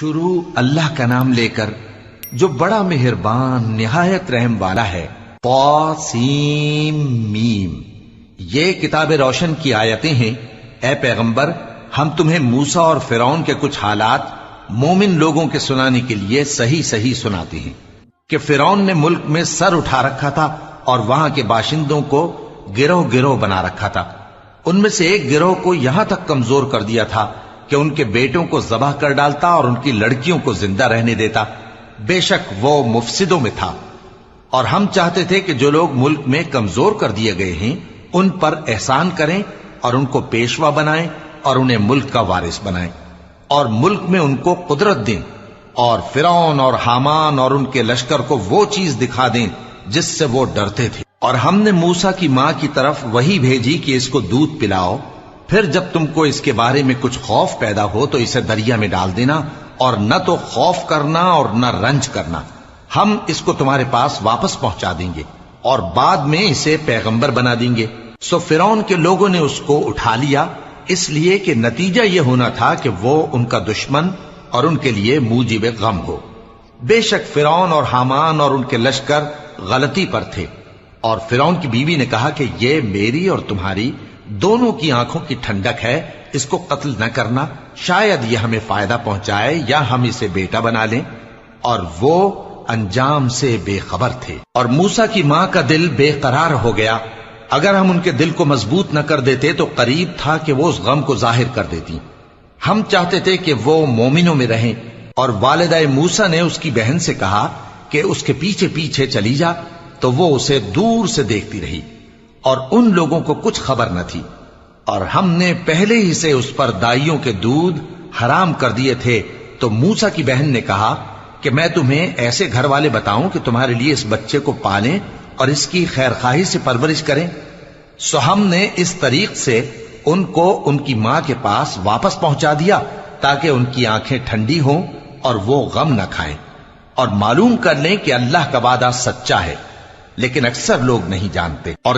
شروع اللہ کا نام لے کر جو بڑا مہربان نہایت رحم والا ہے۔ طاسیم میم، یہ کتاب روشن کی آیتیں ہیں۔ اے پیغمبر، ہم تمہیں موسیٰ اور فرعون کے کچھ حالات مومن لوگوں کے سنانے کے لیے صحیح صحیح سناتے ہیں کہ فرعون نے ملک میں سر اٹھا رکھا تھا اور وہاں کے باشندوں کو گروہ گروہ بنا رکھا تھا۔ ان میں سے ایک گروہ کو یہاں تک کمزور کر دیا تھا کہ ان کے بیٹوں کو ذبح کر ڈالتا اور ان کی لڑکیوں کو زندہ رہنے دیتا۔ بے شک وہ مفسدوں میں تھا، اور ہم چاہتے تھے کہ جو لوگ ملک میں کمزور کر دیے گئے ہیں ان پر احسان کریں اور ان کو پیشوا بنائیں اور انہیں ملک کا وارث بنائیں، اور ملک میں ان کو قدرت دیں، اور فرعون اور حامان اور ان کے لشکر کو وہ چیز دکھا دیں جس سے وہ ڈرتے تھے۔ اور ہم نے موسیٰ کی ماں کی طرف وحی بھیجی کہ اس کو دودھ پلاؤ، پھر جب تم کو اس کے بارے میں کچھ خوف پیدا ہو تو اسے دریا میں ڈال دینا، اور نہ تو خوف کرنا اور نہ رنج کرنا، ہم اس کو تمہارے پاس واپس پہنچا دیں گے اور بعد میں اسے پیغمبر بنا دیں گے۔ سو فرعون کے لوگوں نے اس کو اٹھا لیا، اس لیے کہ نتیجہ یہ ہونا تھا کہ وہ ان کا دشمن اور ان کے لیے موجب غم ہو۔ بے شک فرعون اور حامان اور ان کے لشکر غلطی پر تھے، اور فرعون کی بیوی نے کہا کہ یہ میری اور تمہاری دونوں کی آنکھوں کی ٹھنڈک ہے، اس کو قتل نہ کرنا، شاید یہ ہمیں فائدہ پہنچائے یا ہم اسے بیٹا بنا لیں۔ اور وہ انجام سے بے خبر تھے۔ اور موسیٰ کی ماں کا دل بے قرار ہو گیا، اگر ہم ان کے دل کو مضبوط نہ کر دیتے تو قریب تھا کہ وہ اس غم کو ظاہر کر دیتی۔ ہم چاہتے تھے کہ وہ مومنوں میں رہیں، اور والدہ موسیٰ نے اس کی بہن سے کہا کہ اس کے پیچھے پیچھے چلی جا، تو وہ اسے دور سے دیکھتی رہی، اور ان لوگوں کو کچھ خبر نہ تھی۔ اور ہم نے پہلے ہی سے اس پر دائیوں کے دودھ حرام کر دیے تھے۔ تو موسیٰ کی بہن نے کہا کہ میں تمہیں ایسے گھر والے بتاؤں کہ تمہارے لیے اس بچے کو پالیں اور اس کی خیر خواہی سے پرورش کریں۔ سو ہم نے اس طریق سے ان کو ان کی ماں کے پاس واپس پہنچا دیا تاکہ ان کی آنکھیں ٹھنڈی ہوں اور وہ غم نہ کھائیں، اور معلوم کر لیں کہ اللہ کا وعدہ سچا ہے، لیکن اکثر لوگ نہیں جانتے۔ اور